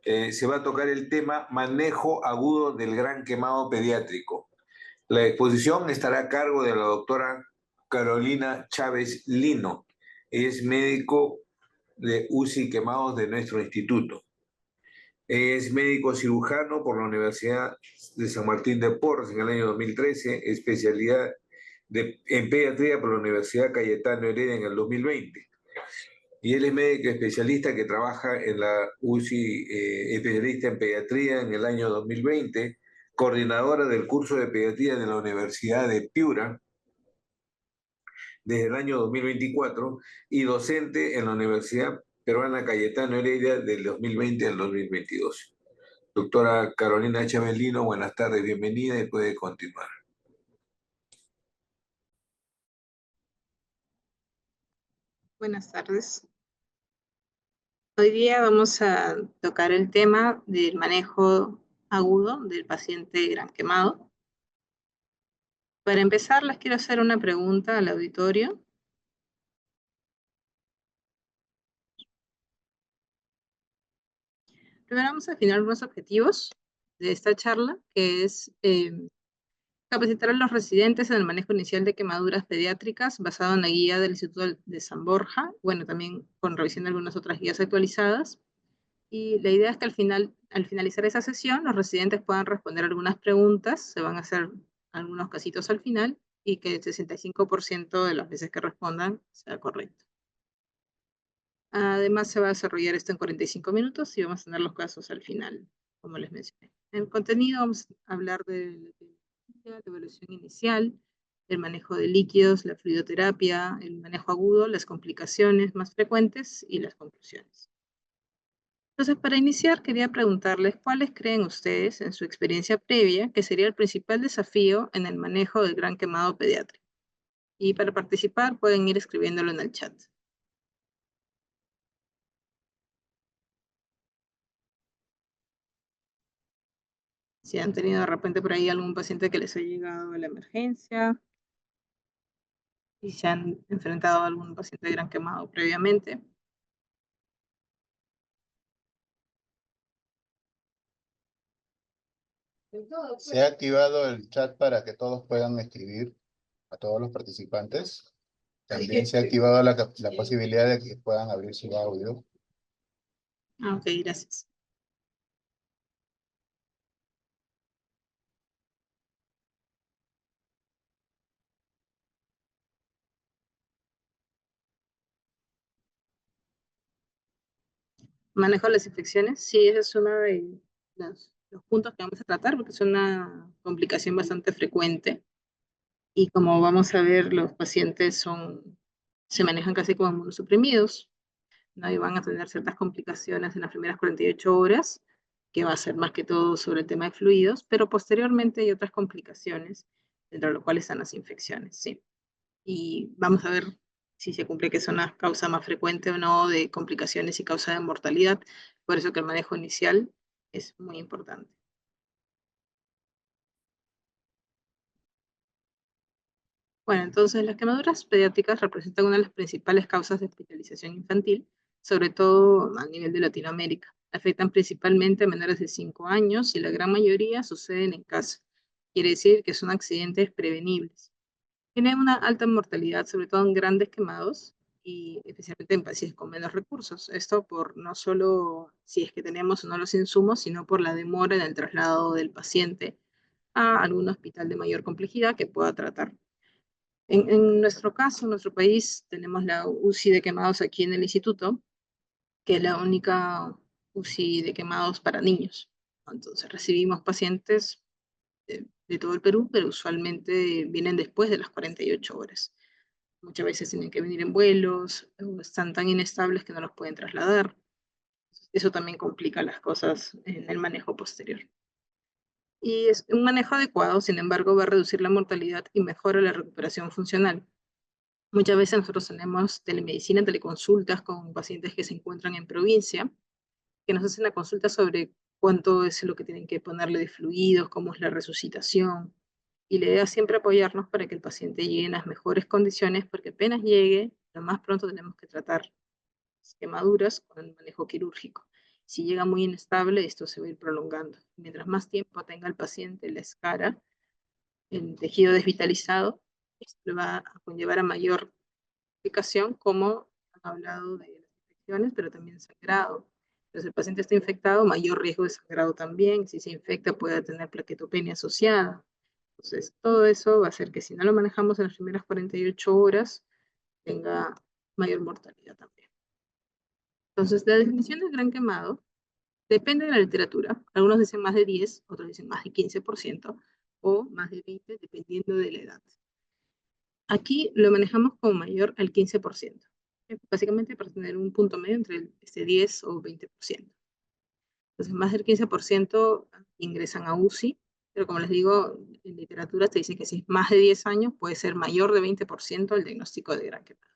se va a tocar el tema manejo agudo del gran quemado pediátrico. La exposición estará a cargo de la doctora Carolina Chávez Lino. Es médico de UCI quemados de nuestro instituto. Es médico cirujano por la Universidad de San Martín de Porres en el año 2013, especialidad en pediatría por la Universidad Cayetano Heredia en el 2020. Y él es médico especialista que trabaja en la UCI, especialista en pediatría en el año 2020, coordinadora del curso de pediatría de la Universidad de Piura desde el año 2024 y docente en la Universidad Peruana Cayetano Heredia del 2020 al 2022. Doctora Carolina Chavelino, buenas tardes, bienvenida y puede continuar. Buenas tardes. Hoy día vamos a tocar el tema del manejo agudo del paciente gran quemado. Para empezar, les quiero hacer una pregunta al auditorio. Primero vamos a definir algunos objetivos de esta charla, que es capacitar a los residentes en el manejo inicial de quemaduras pediátricas basado en la guía del Instituto de San Borja, bueno, también con revisión de algunas otras guías actualizadas. Y la idea es que al finalizar esa sesión, los residentes puedan responder algunas preguntas, se van a hacer algunos casitos al final, y que el 65% de las veces que respondan sea correcto. Además, se va a desarrollar esto en 45 minutos y vamos a tener los casos al final, como les mencioné. En el contenido vamos a hablar de la evaluación inicial, el manejo de líquidos, la fluidoterapia, el manejo agudo, las complicaciones más frecuentes y las conclusiones. Entonces, para iniciar, quería preguntarles cuáles creen ustedes, en su experiencia previa, que sería el principal desafío en el manejo del gran quemado pediátrico. Y para participar pueden ir escribiéndolo en el chat. Si han tenido de repente por ahí algún paciente que les ha llegado a la emergencia, y se han enfrentado a algún paciente de gran quemado previamente. Se ha activado el chat para que todos puedan escribir a todos los participantes. También se ha activado la posibilidad de que puedan abrir su audio. Ok, gracias. Manejo de las infecciones, sí, ese es uno de los puntos que vamos a tratar, porque es una complicación bastante frecuente. Y como vamos a ver, los pacientes se manejan casi como inmunosuprimidos, ¿no? Y van a tener ciertas complicaciones en las primeras 48 horas, que va a ser más que todo sobre el tema de fluidos, pero posteriormente hay otras complicaciones, dentro de lo cual están las infecciones, sí. Y vamos a ver si se cumple que es una causa más frecuente o no de complicaciones y causa de mortalidad, por eso que el manejo inicial es muy importante. Bueno, entonces las quemaduras pediátricas representan una de las principales causas de hospitalización infantil, sobre todo a nivel de Latinoamérica. Afectan principalmente a menores de 5 años y la gran mayoría suceden en casa. Quiere decir que son accidentes prevenibles. Tienen una alta mortalidad, sobre todo en grandes quemados y especialmente en pacientes con menos recursos. Esto por no solo si es que tenemos o no los insumos, sino por la demora en el traslado del paciente a algún hospital de mayor complejidad que pueda tratar. En nuestro caso, en nuestro país, tenemos la UCI de quemados aquí en el instituto, que es la única UCI de quemados para niños. Entonces recibimos pacientes de todo el Perú, pero usualmente vienen después de las 48 horas. Muchas veces tienen que venir en vuelos, o están tan inestables que no los pueden trasladar. Eso también complica las cosas en el manejo posterior. Y es un manejo adecuado, sin embargo, va a reducir la mortalidad y mejora la recuperación funcional. Muchas veces nosotros tenemos telemedicina, teleconsultas con pacientes que se encuentran en provincia, que nos hacen la consulta sobre cuánto es lo que tienen que ponerle de fluidos, cómo es la resucitación. Y la idea es siempre apoyarnos para que el paciente llegue en las mejores condiciones, porque apenas llegue, lo más pronto tenemos que tratar las quemaduras con el manejo quirúrgico. Si llega muy inestable, esto se va a ir prolongando. Mientras más tiempo tenga el paciente la escara, el tejido desvitalizado, esto le va a conllevar a mayor complicación, como han hablado de las infecciones, pero también sangrado. Entonces, el paciente está infectado, mayor riesgo de sangrado también. Si se infecta, puede tener plaquetopenia asociada. Entonces, todo eso va a hacer que si no lo manejamos en las primeras 48 horas, tenga mayor mortalidad también. Entonces, la definición del gran quemado depende de la literatura. Algunos dicen más de 10, otros dicen más de 15%, o más de 20, dependiendo de la edad. Aquí lo manejamos como mayor al 15%, básicamente para tener un punto medio entre este 10 o 20%. Entonces, más del 15% ingresan a UCI, pero como les digo, en literatura te dice que si es más de 10 años, puede ser mayor de 20% el diagnóstico de gran quemado.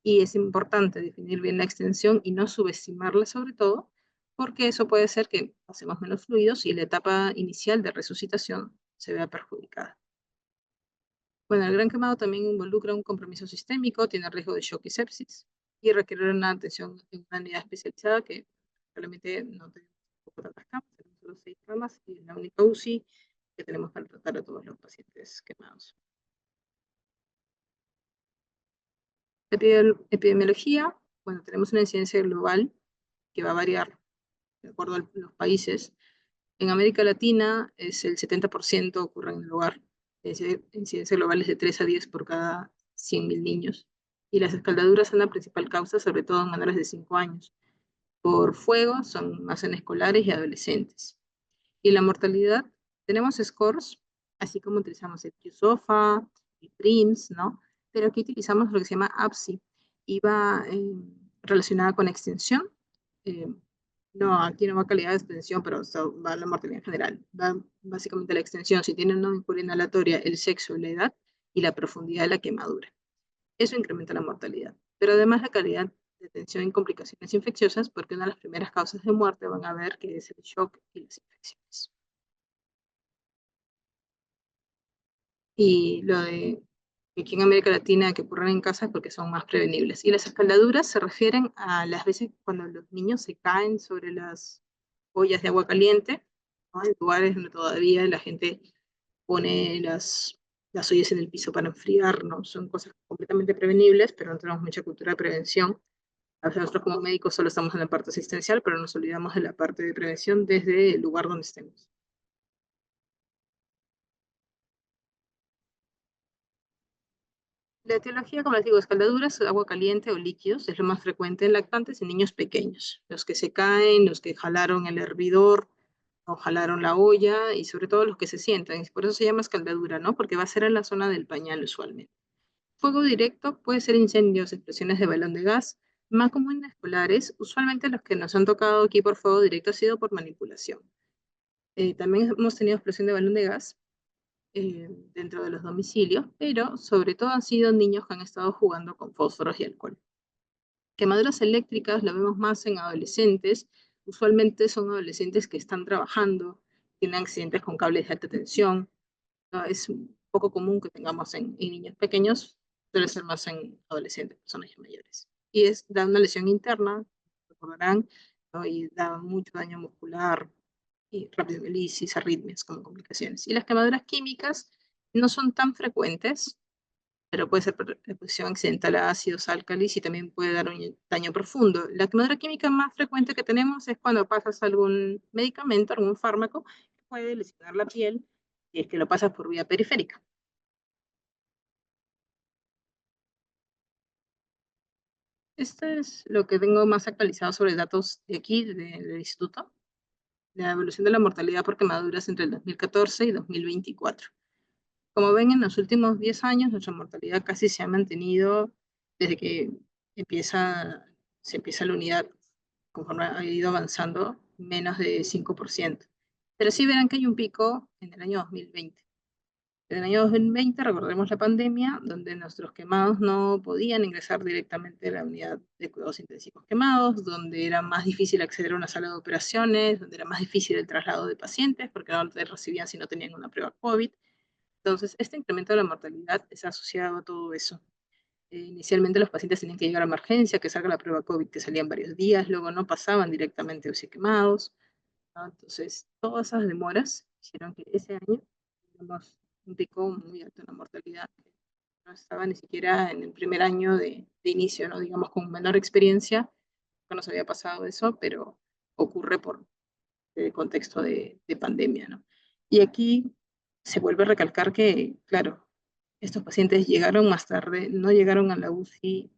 Y es importante definir bien la extensión y no subestimarla sobre todo, porque eso puede ser que pasemos menos fluidos y la etapa inicial de resucitación se vea perjudicada. Bueno, el gran quemado también involucra un compromiso sistémico, tiene riesgo de shock y sepsis, y requiere una atención en una unidad especializada que realmente no tenemos tantas camas, tenemos solo 6 camas, y es la única UCI que tenemos para tratar a todos los pacientes quemados. Epidemiología, bueno, tenemos una incidencia global que va a variar de acuerdo a los países. En América Latina es el 70% ocurre en el hogar. La incidencia global es de 3 a 10 por cada 100.000 niños. Y las escaldaduras son la principal causa, sobre todo en menores de 5 años. Por fuego son más en escolares y adolescentes. Y la mortalidad, tenemos scores, así como utilizamos el QSOFA, el PRIMS, ¿no? Pero aquí utilizamos lo que se llama APSI, y va relacionada con extensión. No, aquí no va calidad de extensión, pero va la mortalidad en general. Va básicamente la extensión, si tiene una memoria inhalatoria, el sexo, la edad y la profundidad de la quemadura. Eso incrementa la mortalidad. Pero además la calidad de atención en complicaciones infecciosas, porque una de las primeras causas de muerte van a ver que es el shock y las infecciones. Y lo de aquí en América Latina que ocurren en casa es porque son más prevenibles. Y las escaldaduras se refieren a las veces cuando los niños se caen sobre las ollas de agua caliente, ¿no? En lugares donde todavía la gente pone las ollas en el piso para enfriar, ¿no? Son cosas completamente prevenibles, pero no tenemos mucha cultura de prevención. A veces nosotros como médicos solo estamos en la parte asistencial, pero nos olvidamos de la parte de prevención desde el lugar donde estemos. La etiología, como les digo, escaldaduras, agua caliente o líquidos, es lo más frecuente en lactantes y niños pequeños. Los que se caen, los que jalaron el hervidor o jalaron la olla, y sobre todo los que se sientan. Por eso se llama escaldadura, ¿no? Porque va a ser en la zona del pañal usualmente. Fuego directo puede ser incendios, explosiones de balón de gas. Más común en escolares, usualmente los que nos han tocado aquí por fuego directo ha sido por manipulación. También hemos tenido explosión de balón de gas dentro de los domicilios, pero sobre todo han sido niños que han estado jugando con fósforos y alcohol. Quemaduras eléctricas lo vemos más en adolescentes, usualmente son adolescentes que están trabajando, tienen accidentes con cables de alta tensión, ¿no? Es un poco común que tengamos en niños pequeños, suele ser más en adolescentes, personas ya mayores. Y da una lesión interna, recordarán, ¿no? Y da mucho daño muscular, y radiomielitis, arritmias como complicaciones. Y las quemaduras químicas no son tan frecuentes, pero puede ser por exposición accidental a ácidos, álcalis, y también puede dar un daño profundo. La quemadura química más frecuente que tenemos es cuando pasas algún medicamento, algún fármaco, que puede lesionar la piel, y es que lo pasas por vía periférica. Esto es lo que tengo más actualizado sobre datos de aquí, del instituto, la evolución de la mortalidad por quemaduras entre el 2014 y 2024. Como ven, en los últimos 10 años nuestra mortalidad casi se ha mantenido desde que se empieza la unidad, conforme ha ido avanzando, menos de 5%. Pero sí verán que hay un pico en el año 2020. En el año 2020 recordemos la pandemia, donde nuestros quemados no podían ingresar directamente a la unidad de cuidados intensivos quemados, donde era más difícil acceder a una sala de operaciones, donde era más difícil el traslado de pacientes, porque no te recibían si no tenían una prueba COVID. Entonces, este incremento de la mortalidad es asociado a todo eso. Inicialmente los pacientes tenían que llegar a emergencia, que salga la prueba COVID, que salían varios días, luego no pasaban directamente a UCI quemados, ¿no? Entonces, todas esas demoras hicieron que ese año tengamos un pico muy alto en la mortalidad, que no estaba ni siquiera en el primer año de inicio, ¿no? Digamos, con menor experiencia, no nos había pasado eso, pero ocurre por el contexto de pandemia, ¿no? Y aquí se vuelve a recalcar que, claro, estos pacientes llegaron más tarde, no llegaron a la UCI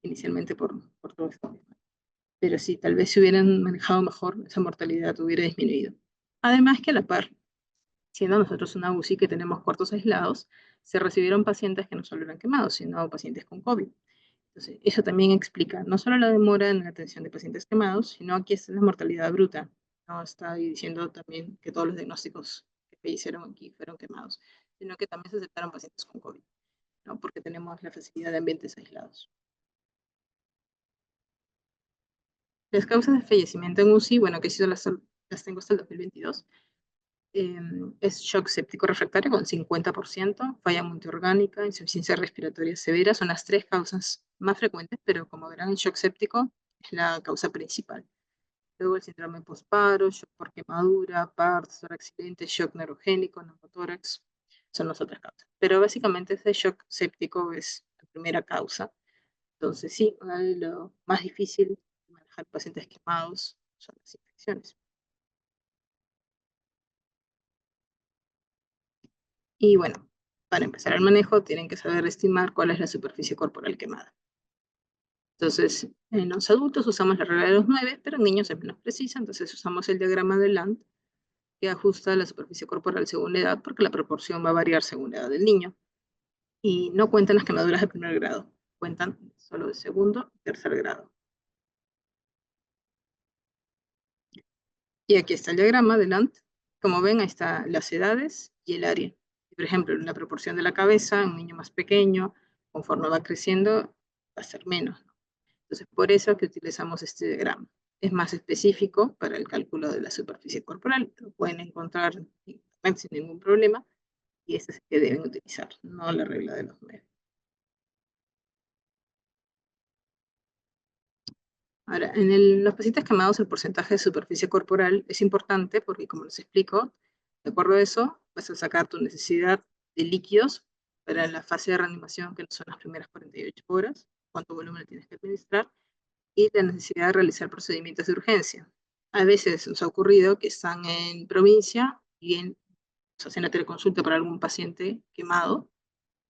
inicialmente por todo esto. Pero sí, tal vez si hubieran manejado mejor, esa mortalidad hubiera disminuido. Además que a la par, siendo nosotros una UCI que tenemos cuartos aislados, se recibieron pacientes que no solo eran quemados, sino pacientes con COVID. Entonces, eso también explica no solo la demora en la atención de pacientes quemados, sino aquí está la mortalidad bruta. No está diciendo también que todos los diagnósticos que se hicieron aquí fueron quemados, sino que también se aceptaron pacientes con COVID, ¿no? Porque tenemos la facilidad de ambientes aislados. Las causas de fallecimiento en UCI, bueno, que he sido las tengo hasta el 2022, es shock séptico refractario con 50%, falla multiorgánica, insuficiencia respiratoria severa, son las tres causas más frecuentes, pero como verán, el shock séptico es la causa principal. Luego el síndrome postparo, shock por quemadura, PARS, accidente, shock neurogénico, neumotórax, son las otras causas. Pero básicamente ese shock séptico es la primera causa. Entonces sí, lo más difícil de manejar pacientes quemados son las infecciones. Y bueno, para empezar el manejo tienen que saber estimar cuál es la superficie corporal quemada. Entonces, en los adultos usamos la regla de los 9, pero en niños es menos precisa, entonces usamos el diagrama de Land, que ajusta la superficie corporal según la edad, porque la proporción va a variar según la edad del niño. Y no cuentan las quemaduras de primer grado, cuentan solo de segundo y tercer grado. Y aquí está el diagrama de Land. Como ven, ahí están las edades y el área. Por ejemplo, la proporción de la cabeza, un niño más pequeño, conforme va creciendo, va a ser menos. Entonces, por eso que utilizamos este diagrama. Es más específico para el cálculo de la superficie corporal. Lo pueden encontrar sin ningún problema y ese es el que deben utilizar, no la regla de los 9. Ahora, en los pacientes quemados el porcentaje de superficie corporal es importante porque, como les explico, de acuerdo a eso, vas a sacar tu necesidad de líquidos para la fase de reanimación, que son las primeras 48 horas, cuánto volumen tienes que administrar, y la necesidad de realizar procedimientos de urgencia. A veces nos ha ocurrido que están en provincia y se hacen la teleconsulta para algún paciente quemado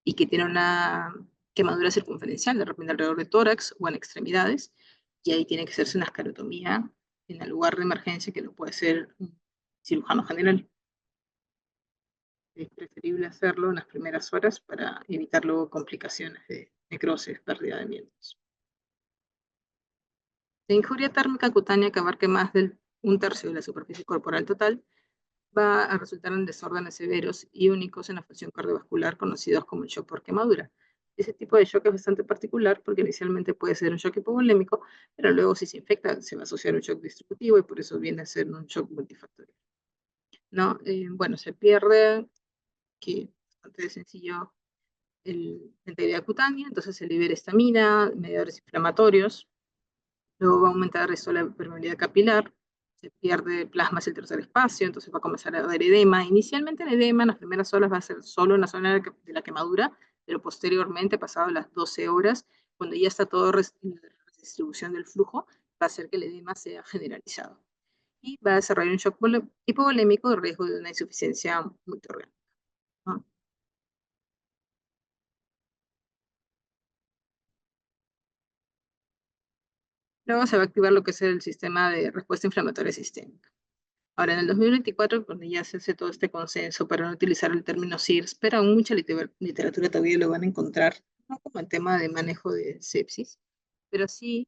y que tiene una quemadura circunferencial, de repente alrededor de tórax o en extremidades, y ahí tiene que hacerse una esclerotomía en el lugar de emergencia, que lo puede hacer un cirujano general. Es preferible hacerlo en las primeras horas para evitar luego complicaciones de necrosis, pérdida de miembros. La injuria térmica cutánea, que abarque más de un tercio de la superficie corporal total, va a resultar en desórdenes severos y únicos en la función cardiovascular conocidos como el shock por quemadura. Ese tipo de shock es bastante particular porque inicialmente puede ser un shock hipovolémico, pero luego si se infecta se va a asociar a un shock distributivo y por eso viene a ser un shock multifactorial. ¿No? Bueno, se pierde, que es bastante sencillo, la integridad cutánea, entonces se libera histamina, mediadores inflamatorios, luego va a aumentar el resto de la permeabilidad capilar, se pierde plasma hacia el tercer espacio, entonces va a comenzar a haber edema. Inicialmente el edema en las primeras horas va a ser solo en la zona de la quemadura, pero posteriormente, pasado las 12 horas, cuando ya está toda la redistribución del flujo, va a hacer que el edema sea generalizado. Y va a desarrollar un shock hipovolémico de riesgo de una insuficiencia multiorgánica, ¿no? Luego se va a activar lo que es el sistema de respuesta inflamatoria sistémica. Ahora, en el 2024, cuando ya se hace todo este consenso para no utilizar el término SIRS, pero aún mucha literatura todavía lo van a encontrar, no como el tema de manejo de sepsis, pero sí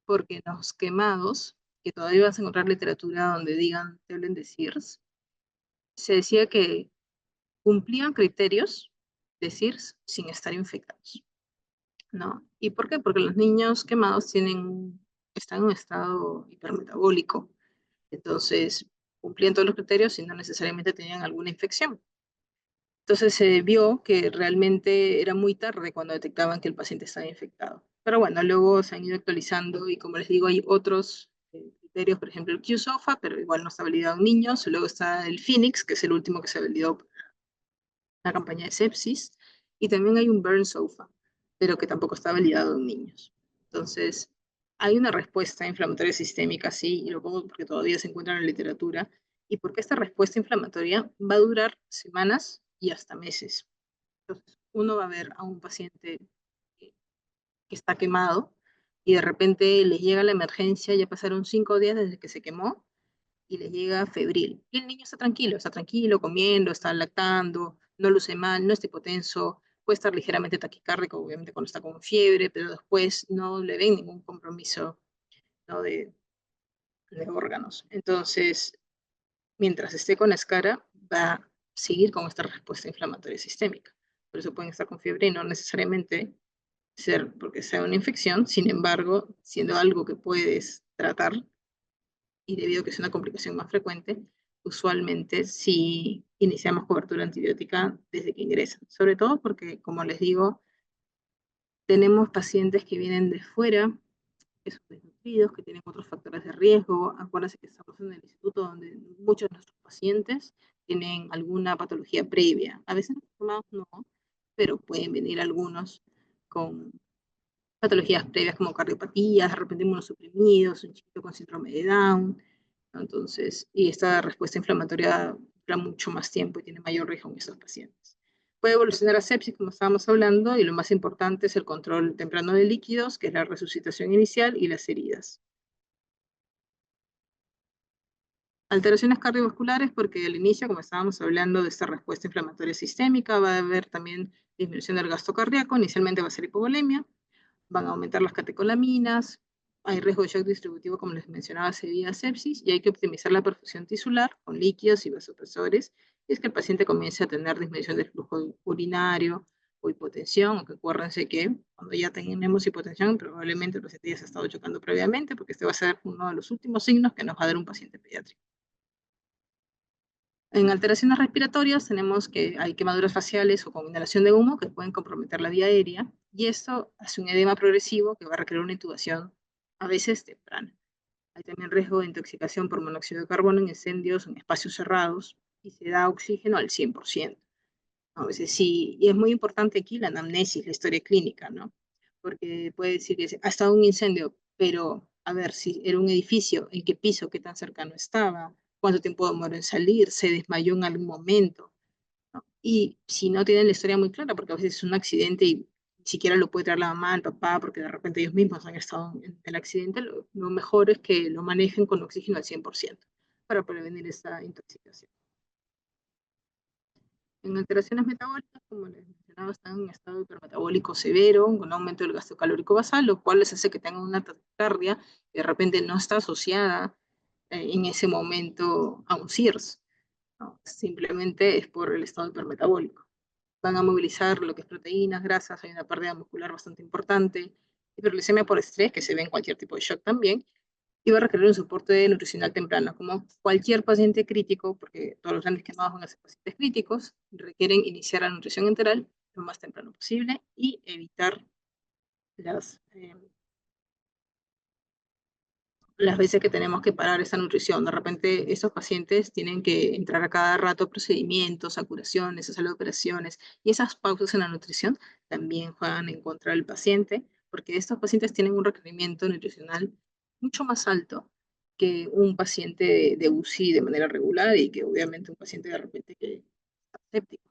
porque en los quemados, que todavía vas a encontrar literatura donde digan, te hablen de SIRS, se decía que cumplían criterios de SIRS sin estar infectados, ¿no? ¿Y por qué? Porque los niños quemados están en un estado hipermetabólico, entonces cumplían todos los criterios y no necesariamente tenían alguna infección. Entonces se vio que realmente era muy tarde cuando detectaban que el paciente estaba infectado. Pero bueno, luego se han ido actualizando y como les digo, hay otros criterios, por ejemplo el QSOFA, pero igual no está validado en niños. Luego está el Phoenix, que es el último que se validó para la campaña de sepsis. Y también hay un Burn-SOFA, pero que tampoco está validado en niños. Entonces, hay una respuesta inflamatoria sistémica, sí, y lo pongo porque todavía se encuentra en la literatura, y porque esta respuesta inflamatoria va a durar semanas y hasta meses. Entonces, uno va a ver a un paciente que está quemado y de repente le llega la emergencia, ya pasaron 5 días desde que se quemó y le llega febril. Y el niño está tranquilo, comiendo, está lactando, no luce mal, no está hipotenso, puede estar ligeramente taquicárdico, obviamente cuando está con fiebre, pero después no le ven ningún compromiso, ¿no? de órganos. Entonces, mientras esté con escara, va a seguir con esta respuesta inflamatoria sistémica. Por eso pueden estar con fiebre y no necesariamente ser porque sea una infección, sin embargo, siendo algo que puedes tratar y debido a que es una complicación más frecuente, usualmente sí iniciamos cobertura antibiótica desde que ingresan. Sobre todo porque, como les digo, tenemos pacientes que vienen de fuera, que son desnutridos, que tienen otros factores de riesgo. Acuérdense que estamos en el instituto donde muchos de nuestros pacientes tienen alguna patología previa. A veces no, pero pueden venir algunos con patologías previas como cardiopatías, de repente inmunosuprimidos, un chico con síndrome de Down. Entonces, y esta respuesta inflamatoria dura mucho más tiempo y tiene mayor riesgo en estos pacientes. Puede evolucionar a sepsis, como estábamos hablando, y lo más importante es el control temprano de líquidos, que es la resucitación inicial y las heridas. Alteraciones cardiovasculares, porque al inicio, como estábamos hablando de esta respuesta inflamatoria sistémica, va a haber también disminución del gasto cardíaco, inicialmente va a ser hipovolemia, van a aumentar las catecolaminas, hay riesgo de shock distributivo, como les mencionaba, sería sepsis, y hay que optimizar la perfusión tisular con líquidos y vasopresores, y es que el paciente comience a tener disminución del flujo urinario o hipotensión, aunque acuérdense que cuando ya tenemos hipotensión, probablemente el paciente ya se ha estado chocando previamente, porque este va a ser uno de los últimos signos que nos va a dar un paciente pediátrico. En alteraciones respiratorias tenemos que hay quemaduras faciales o con inhalación de humo que pueden comprometer la vía aérea y esto hace un edema progresivo que va a requerir una intubación a veces temprana. Hay también riesgo de intoxicación por monóxido de carbono en incendios en espacios cerrados y se da oxígeno al 100%. A veces sí, y es muy importante aquí la anamnesis, la historia clínica, ¿no? Porque puede decir que ha estado un incendio, pero a ver si era un edificio, en qué piso, qué tan cercano estaba, cuánto tiempo demoró en salir, se desmayó en algún momento, ¿no? Y si no tienen la historia muy clara, porque a veces es un accidente y ni siquiera lo puede traer la mamá, el papá, porque de repente ellos mismos han estado en el accidente, lo mejor es que lo manejen con oxígeno al 100% para prevenir esta intoxicación. En alteraciones metabólicas, como les mencionaba, están en un estado hipermetabólico severo, con aumento del gasto calórico basal, lo cual les hace que tengan una taquicardia que de repente no está asociada en ese momento a un CIRS, ¿no? Simplemente es por el estado hipermetabólico. Van a movilizar lo que es proteínas, grasas, hay una pérdida muscular bastante importante, hiperglicemia por estrés, que se ve en cualquier tipo de shock también, y va a requerir un soporte nutricional temprano, como cualquier paciente crítico, porque todos los grandes quemados van a ser pacientes críticos, requieren iniciar la nutrición enteral lo más temprano posible y evitar las veces que tenemos que parar esa nutrición. De repente, esos pacientes tienen que entrar a cada rato a procedimientos, a curaciones, a sala de operaciones, y esas pausas en la nutrición también juegan en contra del paciente, porque estos pacientes tienen un requerimiento nutricional mucho más alto que un paciente de UCI de manera regular y que obviamente un paciente de repente que está séptico.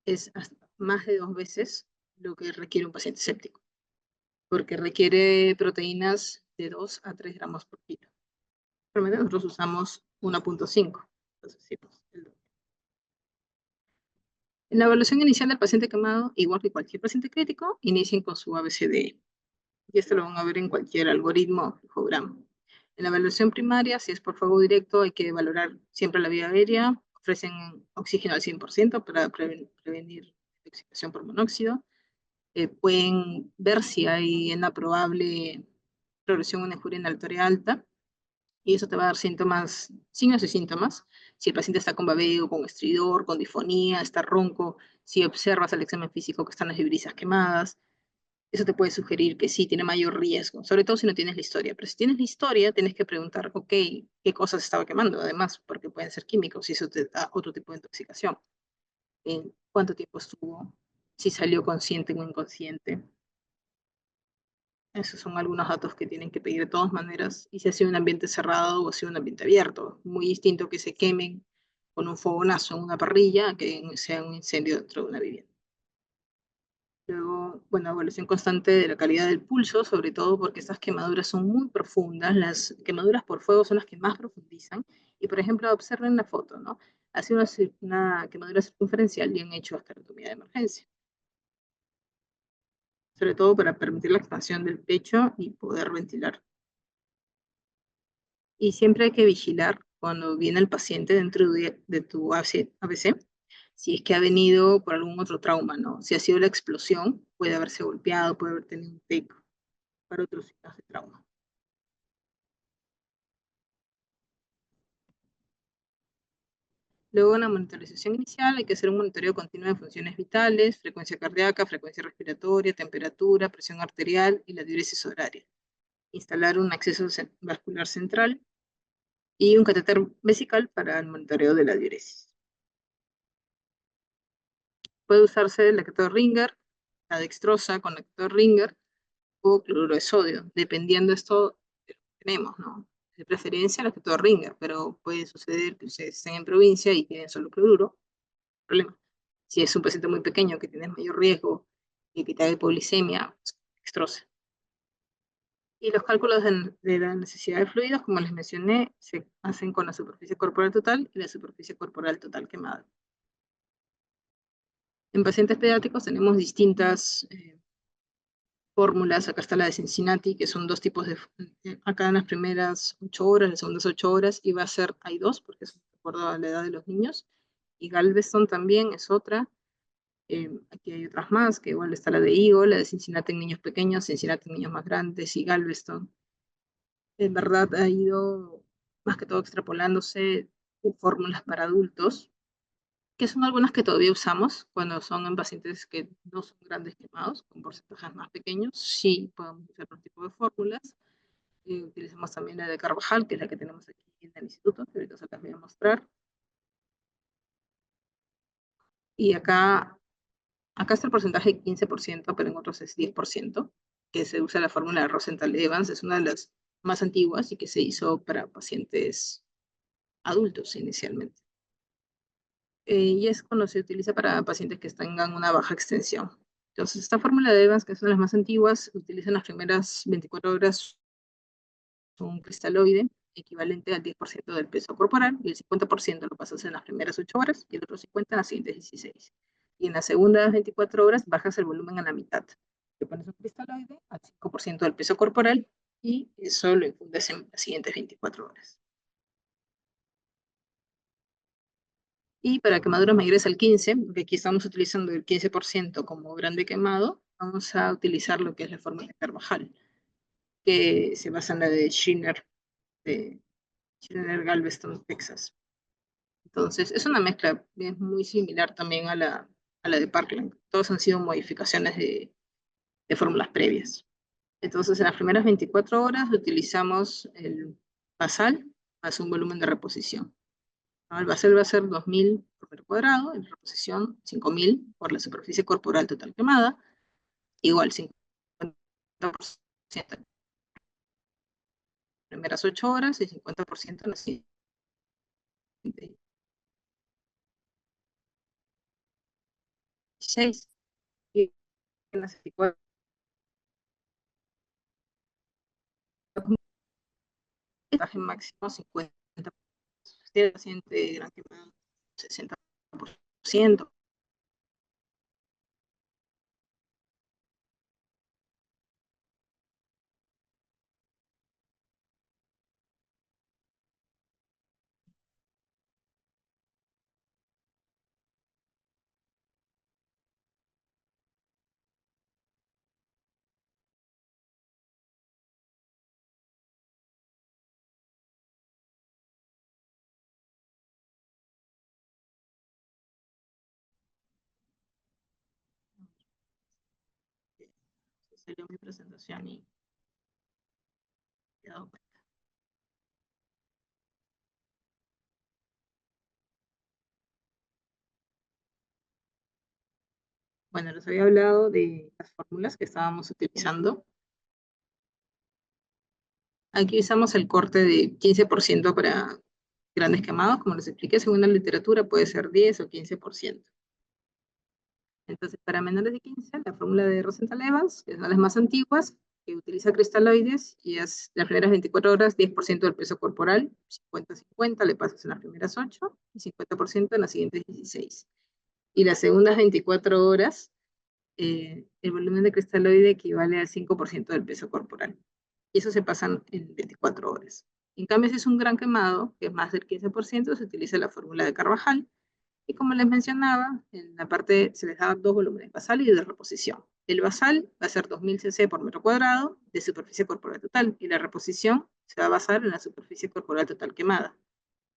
Es hasta más de 2 veces lo que requiere un paciente séptico, porque requiere proteínas de 2 a 3 gramos por kilo. Realmente nosotros usamos 1.5. Entonces, sí, pues, en la evaluación inicial del paciente quemado, igual que cualquier paciente crítico, inicien con su ABCDE. Y esto lo van a ver en cualquier algoritmo o programa. En la evaluación primaria, si es por fuego directo, hay que valorar siempre la vía aérea. Ofrecen oxígeno al 100% para prevenir intoxicación por monóxido. Pueden ver si hay una probable progresión a una injuria inhalatoria alta, y eso te va a dar síntomas, signos y síntomas, si el paciente está con babeo, con estridor, con disfonía, está ronco, si observas el examen físico que están las vibrisas quemadas, eso te puede sugerir que sí tiene mayor riesgo, sobre todo si no tienes la historia. Pero si tienes la historia, tienes que preguntar, ok, ¿qué cosas estaba quemando? Además, porque pueden ser químicos y eso te da otro tipo de intoxicación. ¿Cuánto tiempo estuvo? Si salió consciente o inconsciente. Esos son algunos datos que tienen que pedir de todas maneras. Y si ha sido un ambiente cerrado o ha sido un ambiente abierto. Muy distinto que se quemen con un fogonazo en una parrilla a que sea un incendio dentro de una vivienda. Luego, bueno, evaluación constante de la calidad del pulso, sobre todo porque estas quemaduras son muy profundas. Las quemaduras por fuego son las que más profundizan. Y, por ejemplo, observen la foto, ¿no? Hace una quemadura circunferencial y han hecho esterectomía de emergencia. Sobre todo para permitir la expansión del pecho y poder ventilar. Y siempre hay que vigilar cuando viene el paciente dentro de tu ABC, si es que ha venido por algún otro trauma, ¿no? Si ha sido la explosión, puede haberse golpeado, puede haber tenido un TEC para otros signos de trauma. Luego, en la monitorización inicial, hay que hacer un monitoreo continuo de funciones vitales, frecuencia cardíaca, frecuencia respiratoria, temperatura, presión arterial y la diuresis horaria. Instalar un acceso vascular central y un catéter vesical para el monitoreo de la diuresis. Puede usarse el lector Ringer, la dextrosa con lector Ringer o cloruro de sodio, dependiendo esto de lo que tenemos, ¿no? De preferencia el lector Ringer, pero puede suceder que ustedes estén en provincia y tienen solo cloruro, problema. Si es un paciente muy pequeño que tiene mayor riesgo de que te haga hipoglicemia, dextrosa. Y los cálculos de la necesidad de fluidos, como les mencioné, se hacen con la superficie corporal total y la superficie corporal total quemada. En pacientes pediátricos tenemos distintas fórmulas. Acá está la de Cincinnati, que son dos tipos acá en las primeras 8 horas, las segundas 8 horas, y va a ser, hay dos, porque es de acuerdo a la edad de los niños. Y Galveston también es otra. Aquí hay otras más, que igual está la de Eagle, la de Cincinnati en niños pequeños, Cincinnati en niños más grandes y Galveston. En verdad ha ido más que todo extrapolándose fórmulas para adultos, que son algunas que todavía usamos cuando son en pacientes que no son grandes quemados, con porcentajes más pequeños, sí podemos usar otro tipo de fórmulas. Utilizamos también la de Carvajal, que es la que tenemos aquí en el instituto, que ahorita se las voy a mostrar. Y acá está el porcentaje de 15%, pero en otros es 10%, que se usa la fórmula de Rosenthal-Evans, es una de las más antiguas y que se hizo para pacientes adultos inicialmente. Y es cuando se utiliza para pacientes que tengan una baja extensión. Entonces, esta fórmula de Evans, que son las más antiguas, utilizan las primeras 24 horas un cristaloide equivalente al 10% del peso corporal y el 50% lo pasas en las primeras 8 horas y el otro 50% en las siguientes 16. Y en las segundas 24 horas bajas el volumen a la mitad. Le pones un cristaloide al 5% del peso corporal y eso lo infundes en las siguientes 24 horas. Y para quemaduras mayores al 15, porque aquí estamos utilizando el 15% como grande quemado, vamos a utilizar lo que es la fórmula de Carvajal, que se basa en la de Schreiner Galveston, Texas. Entonces, es una mezcla, es muy similar también a la de Parkland. Todos han sido modificaciones de fórmulas previas. Entonces, en las primeras 24 horas utilizamos el basal más un volumen de reposición. El basal va a ser 2000 por metro cuadrado, en reposición 5000 por la superficie corporal total quemada, igual 50% en las primeras 8 horas y 50% en las siguientes. Y en las 24 porcentaje máximo 50%, si el paciente gran quemado 60%. salió mi presentación y he dado cuenta. Bueno, les había hablado de las fórmulas que estábamos utilizando. Aquí usamos el corte de 15% para grandes quemados, como les expliqué, según la literatura puede ser 10 o 15%. Entonces, para menores de 15, la fórmula de Rosenthal-Evans, que es una de las más antiguas, que utiliza cristaloides, y es las primeras 24 horas, 10% del peso corporal, 50-50, le pasas en las primeras 8, y 50% en las siguientes 16. Y las segundas 24 horas, el volumen de cristaloide equivale al 5% del peso corporal. Y eso se pasan en 24 horas. En cambio, si es un gran quemado, que es más del 15%, se utiliza la fórmula de Carvajal. Y como les mencionaba, en la parte se les da dos volúmenes, basal y de reposición. El basal va a ser 2000 cc por metro cuadrado de superficie corporal total, y la reposición se va a basar en la superficie corporal total quemada.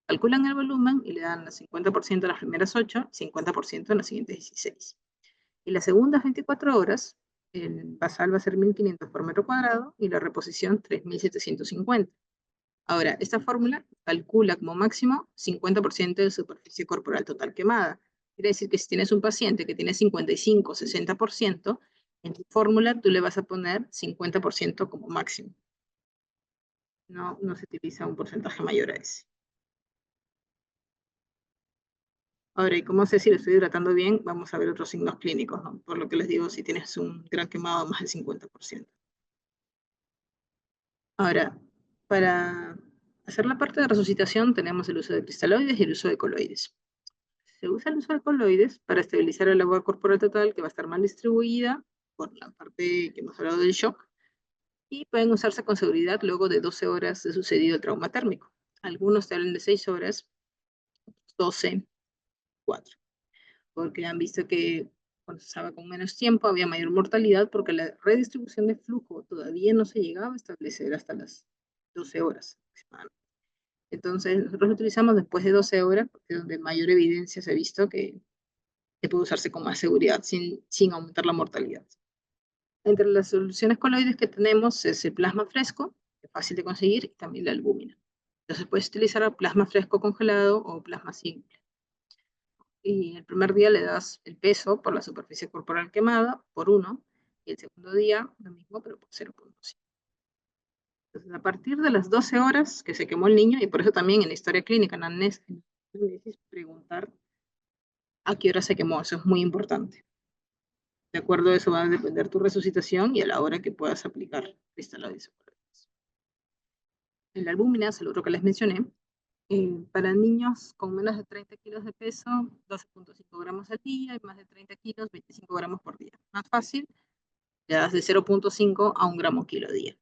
Calculan el volumen y le dan el 50% en las primeras 8, 50% en las siguientes 16. Y las segundas 24 horas, el basal va a ser 1500 por metro cuadrado y la reposición 3750. Ahora, esta fórmula calcula como máximo 50% de superficie corporal total quemada. Quiere decir que si tienes un paciente que tiene 55, 60%, en tu fórmula tú le vas a poner 50% como máximo. No se utiliza un porcentaje mayor a ese. Ahora, ¿y cómo sé si lo estoy hidratando bien? Vamos a ver otros signos clínicos, ¿no? Por lo que les digo, si tienes un gran quemado más del 50%. Ahora, para hacer la parte de resucitación tenemos el uso de cristaloides y el uso de coloides. Se usa el uso de coloides para estabilizar el agua corporal total, que va a estar mal distribuida por la parte que hemos hablado del shock, y pueden usarse con seguridad luego de 12 horas de sucedido el trauma térmico. Algunos te hablan de 6 horas, 12, 4, porque han visto que cuando se usaba con menos tiempo había mayor mortalidad porque la redistribución de flujo todavía no se llegaba a establecer hasta las 12 horas aproximadamente. Entonces, nosotros lo utilizamos después de 12 horas, porque es donde mayor evidencia se ha visto que puede usarse con más seguridad sin aumentar la mortalidad. Entre las soluciones coloides que tenemos es el plasma fresco, que es fácil de conseguir, y también la albúmina. Entonces puedes utilizar el plasma fresco congelado o plasma simple. Y el primer día le das el peso por la superficie corporal quemada, por 1, y el segundo día lo mismo, pero por 0.5. Entonces, a partir de las 12 horas que se quemó el niño, y por eso también en la historia clínica, en análisis, preguntar a qué hora se quemó, eso es muy importante. De acuerdo a eso va a depender tu resucitación y a la hora que puedas aplicar cristaloides. En la albúmina, es el otro que les mencioné, para niños con menos de 30 kilos de peso, 12.5 gramos al día, y más de 30 kilos, 25 gramos por día. Más fácil, le das de 0.5 a 1 gramo kilo día.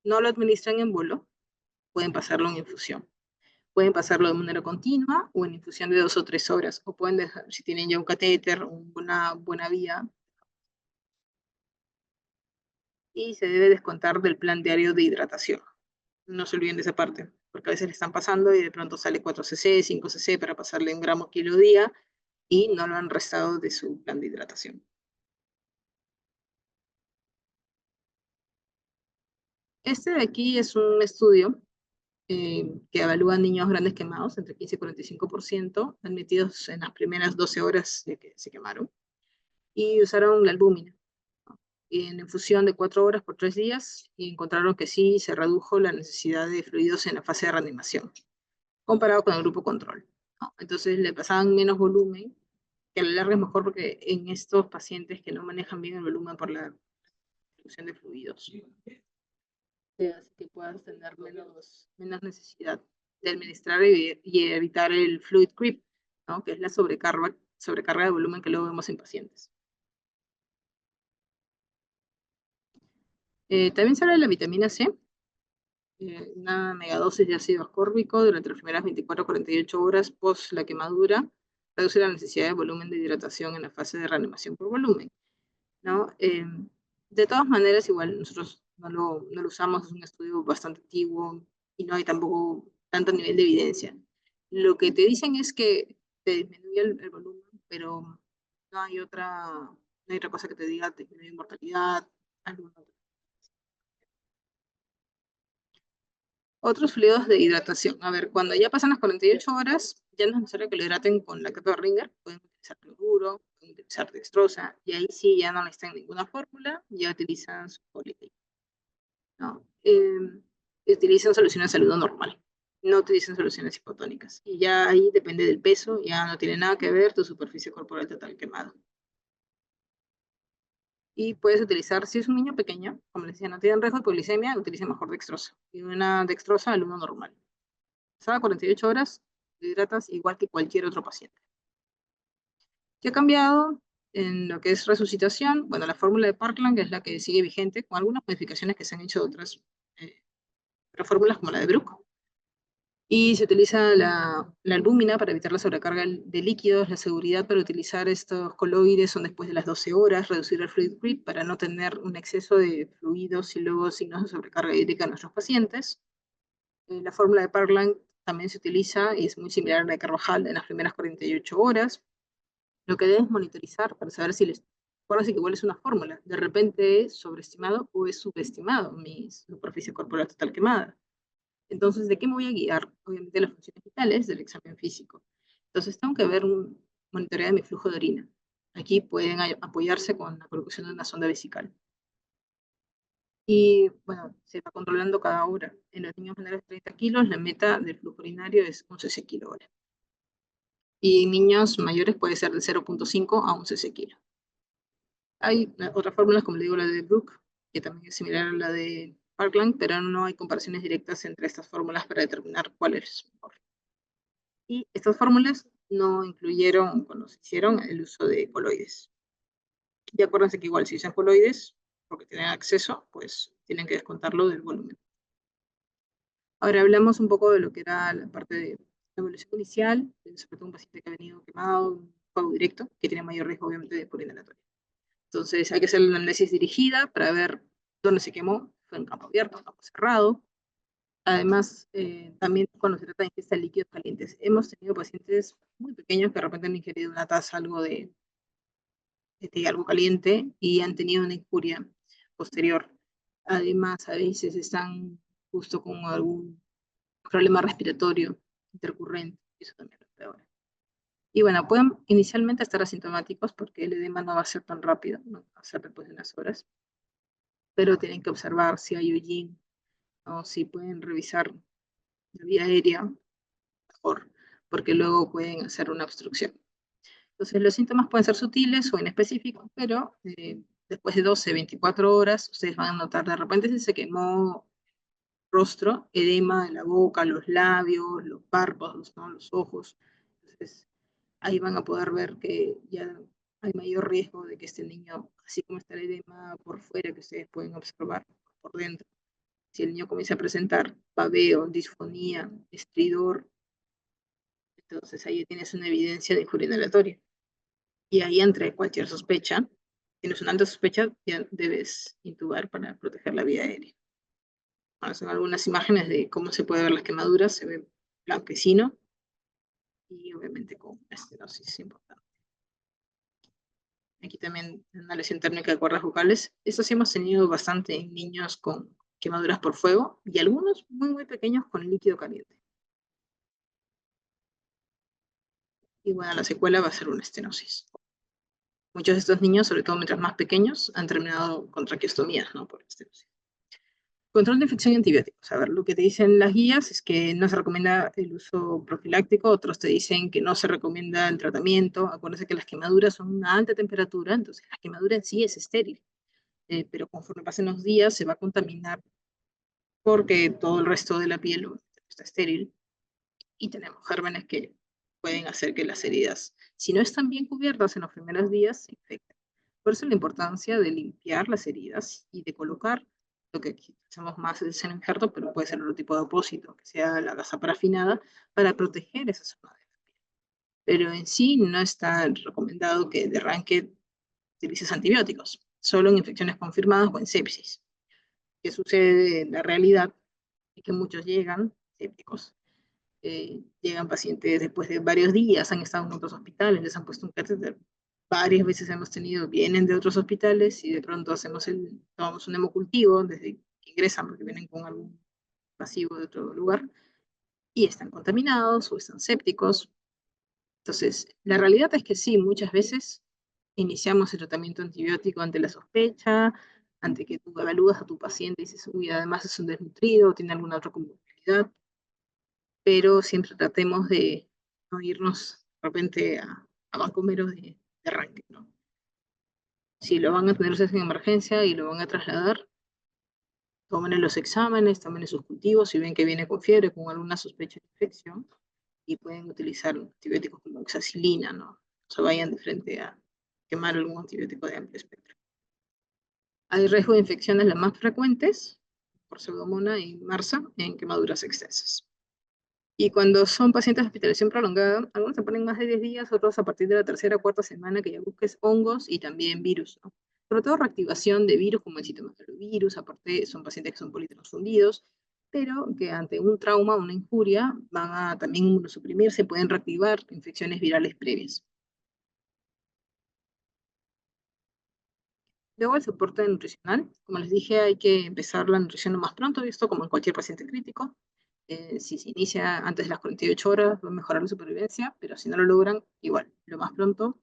No lo administran en bolo, pueden pasarlo en infusión. Pueden pasarlo de manera continua o en infusión de 2 o 3 horas, o pueden dejar, si tienen ya un catéter, una buena vía, y se debe descontar del plan diario de hidratación. No se olviden de esa parte, porque a veces le están pasando y de pronto sale 4 cc, 5 cc para pasarle 1 gramo kilo día y no lo han restado de su plan de hidratación. Este de aquí es un estudio que evalúa niños grandes quemados, entre 15 y 45%, admitidos en las primeras 12 horas de que se quemaron, y usaron la albúmina en infusión de 4 horas por 3 días, y encontraron que sí se redujo la necesidad de fluidos en la fase de reanimación, comparado con el grupo control, ¿no? Entonces le pasaban menos volumen, que a la larga es mejor porque en estos pacientes que no manejan bien el volumen por la distribución de fluidos, hace que puedas tener menos necesidad de administrar y evitar el fluid creep, ¿no? Que es la sobrecarga de volumen que luego vemos en pacientes. También sale la vitamina C, una megadosis de ácido ascórbico durante las primeras 24 a 48 horas post la quemadura reduce la necesidad de volumen de hidratación en la fase de reanimación por volumen, ¿no? De todas maneras, igual nosotros no lo usamos, es un estudio bastante antiguo y no hay tampoco tanto nivel de evidencia. Lo que te dicen es que te disminuye el volumen, pero no hay otra cosa que te diga disminuye mortalidad, algún otro. Otros fluidos de hidratación. A ver, cuando ya pasan las 48 horas, ya no es necesario que lo hidraten con lactato de Ringer, pueden utilizar cloruro, pueden utilizar dextrosa, y ahí sí ya no necesitan ninguna fórmula, ya utilizan su Folidate, ¿no? Utilizan soluciones de saludo normal, no utilizan soluciones hipotónicas, y ya ahí depende del peso, ya no tiene nada que ver tu superficie corporal total quemada. Y puedes utilizar, si es un niño pequeño, como les decía, no tiene riesgo de hipoglicemia, utilice mejor dextrosa, y una dextrosa al 1 normal. Cada 48 horas te hidratas igual que cualquier otro paciente. ¿Qué ha cambiado en lo que es resucitación? Bueno, la fórmula de Parkland es la que sigue vigente, con algunas modificaciones que se han hecho de otras fórmulas como la de Brook. Y se utiliza la albúmina para evitar la sobrecarga de líquidos, la seguridad para utilizar estos coloides son después de las 12 horas, reducir el fluid creep para no tener un exceso de fluidos y luego signos de sobrecarga hídrica en nuestros pacientes. La fórmula de Parkland también se utiliza y es muy similar a la de Carvajal en las primeras 48 horas. Lo que debes monitorizar para saber si les... Acuérdense que igual es una fórmula. De repente es sobreestimado o es subestimado mi superficie corporal total quemada. Entonces, ¿de qué me voy a guiar? Obviamente las funciones vitales del examen físico. Entonces, tengo que ver un monitoreo de mi flujo de orina. Aquí pueden apoyarse con la colocación de una sonda vesical. Y bueno, se va controlando cada hora. En los niños menores de 30 kilos, la meta del flujo urinario es 1 cc kilo hora. Y en niños mayores puede ser de 0.5 a 1 cc kilo. Hay otras fórmulas, como le digo, la de Brook, que también es similar a la de Parkland, pero no hay comparaciones directas entre estas fórmulas para determinar cuál es mejor. Y estas fórmulas no incluyeron, cuando se hicieron, el uso de coloides. Y acuérdense que igual si usan coloides, porque tienen acceso, pues tienen que descontarlo del volumen. Ahora hablamos un poco de lo que era la parte de la evaluación inicial, sobre todo un paciente que ha venido quemado, un fuego directo, que tiene mayor riesgo obviamente de polinalatoria. Entonces hay que hacer una análisis dirigida para ver dónde se quemó, fue en campo abierto, en campo cerrado. Además, también cuando se trata de ingesta de líquidos calientes, hemos tenido pacientes muy pequeños que de repente han ingerido una taza algo de algo caliente y han tenido una injuria posterior. Además, a veces están justo con algún problema respiratorio intercurrente, eso también lo peor. Y bueno, pueden inicialmente estar asintomáticos porque el edema no va a ser tan rápido, no va a ser después de unas horas, pero tienen que observar si hay hollín o si pueden revisar la vía aérea mejor, porque luego pueden hacer una obstrucción. Entonces los síntomas pueden ser sutiles o inespecíficos, pero después de 12, 24 horas, ustedes van a notar de repente si se quemó rostro, edema en la boca, los labios, los párpados, ¿no? Los ojos. Entonces ahí van a poder ver que ya hay mayor riesgo de que este niño, así como está el edema por fuera que ustedes pueden observar por dentro, si el niño comienza a presentar paveo, disfonía, estridor, entonces ahí tienes una evidencia de injuria inhalatoria. Y ahí entre cualquier sospecha, tienes una alta sospecha, ya debes intubar para proteger la vía aérea. Ahora son algunas imágenes de cómo se puede ver las quemaduras, se ve blanquecino y obviamente con una estenosis importante. Aquí también una lesión térmica de cuerdas vocales. Esto sí hemos tenido bastante en niños con quemaduras por fuego y algunos muy pequeños con líquido caliente. Y bueno, la secuela va a ser una estenosis. Muchos de estos niños, sobre todo mientras más pequeños, han terminado con traqueostomías, ¿no? Por estenosis. Control de infección y antibióticos. A ver, lo que te dicen las guías es que no se recomienda el uso profiláctico, otros te dicen que no se recomienda el tratamiento. Acuérdense que las quemaduras son una alta temperatura, entonces la quemadura en sí es estéril, pero conforme pasen los días se va a contaminar porque todo el resto de la piel está estéril y tenemos gérmenes que pueden hacer que las heridas, si no están bien cubiertas en los primeros días, se infecten. Por eso la importancia de limpiar las heridas y de colocar lo que hacemos más es el injerto, pero puede ser otro tipo de apósito, que sea la gasa parafinada, para proteger esa zona de la piel. Pero en sí no está recomendado que de arranque utilices antibióticos, solo en infecciones confirmadas o en sepsis. ¿Qué sucede en la realidad? Es que muchos llegan sépticos. Llegan pacientes después de varios días, han estado en otros hospitales, les han puesto un catéter varias veces hemos tenido, vienen de otros hospitales y de pronto tomamos un hemocultivo desde que ingresan porque vienen con algún pasivo de otro lugar y están contaminados o están sépticos. Entonces, la realidad es que sí, muchas veces iniciamos el tratamiento antibiótico ante la sospecha, ante que tú evalúas a tu paciente y dices, uy, además es un desnutrido, tiene alguna otra comorbilidad, pero siempre tratemos de no irnos de repente a bancomeros de arranque, ¿no? Si lo van a tener ustedes en emergencia y lo van a trasladar, tomen los exámenes, tomen sus cultivos, si ven que viene con fiebre, con alguna sospecha de infección, y pueden utilizar antibióticos como oxacilina, ¿no? No se vayan de frente a quemar algún antibiótico de amplio espectro. Hay riesgo de infecciones las más frecuentes, por Pseudomonas y MRSA, en quemaduras extensas. Y cuando son pacientes de hospitalización prolongada, algunos se ponen más de 10 días, otros a partir de la tercera o cuarta semana, que ya busques hongos y también virus, ¿no? Sobre todo reactivación de virus como el citomegalovirus, aparte son pacientes que son politransfundidos, pero que ante un trauma, una injuria, van a también inmunosuprimir, se pueden reactivar infecciones virales previas. Luego el soporte nutricional, como les dije, hay que empezar la nutrición lo más pronto, esto como en cualquier paciente crítico. Si se inicia antes de las 48 horas, va a mejorar la supervivencia, pero si no lo logran, igual, lo más pronto,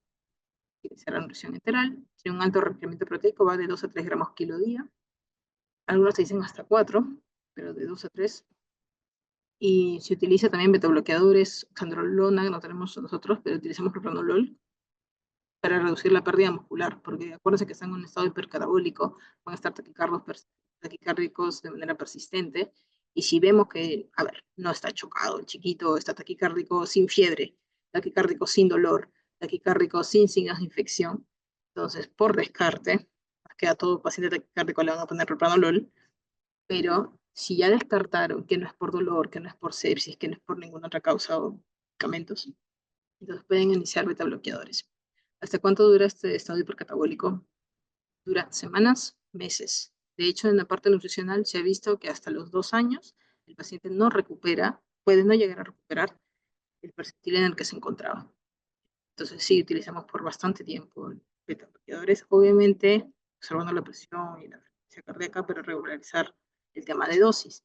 iniciar la nutrición enteral. Si un alto requerimiento proteico va de 2 a 3 gramos kilo día. Algunos te dicen hasta 4, pero de 2 a 3. Y se utiliza también betabloqueadores, xandrolona, no tenemos nosotros, pero utilizamos propranolol para reducir la pérdida muscular, porque acuérdense que están en un estado hipercatabólico, van a estar taquicárdicos de manera persistente, y si vemos que, a ver, no está chocado el chiquito, está taquicárdico sin fiebre, taquicárdico sin dolor, taquicárdico sin signos de infección, entonces, por descarte, que a todo paciente taquicárdico le van a poner propranolol, pero si ya descartaron que no es por dolor, que no es por sepsis, que no es por ninguna otra causa o medicamentos, entonces pueden iniciar betabloqueadores. ¿Hasta cuánto dura este estado hipercatabólico? Dura semanas, meses. De hecho, en la parte nutricional se ha visto que hasta los 2 años el paciente no recupera, puede no llegar a recuperar el percentil en el que se encontraba. Entonces sí, utilizamos por bastante tiempo beta-bloqueadores, obviamente observando la presión y la frecuencia cardíaca para regularizar el tema de dosis.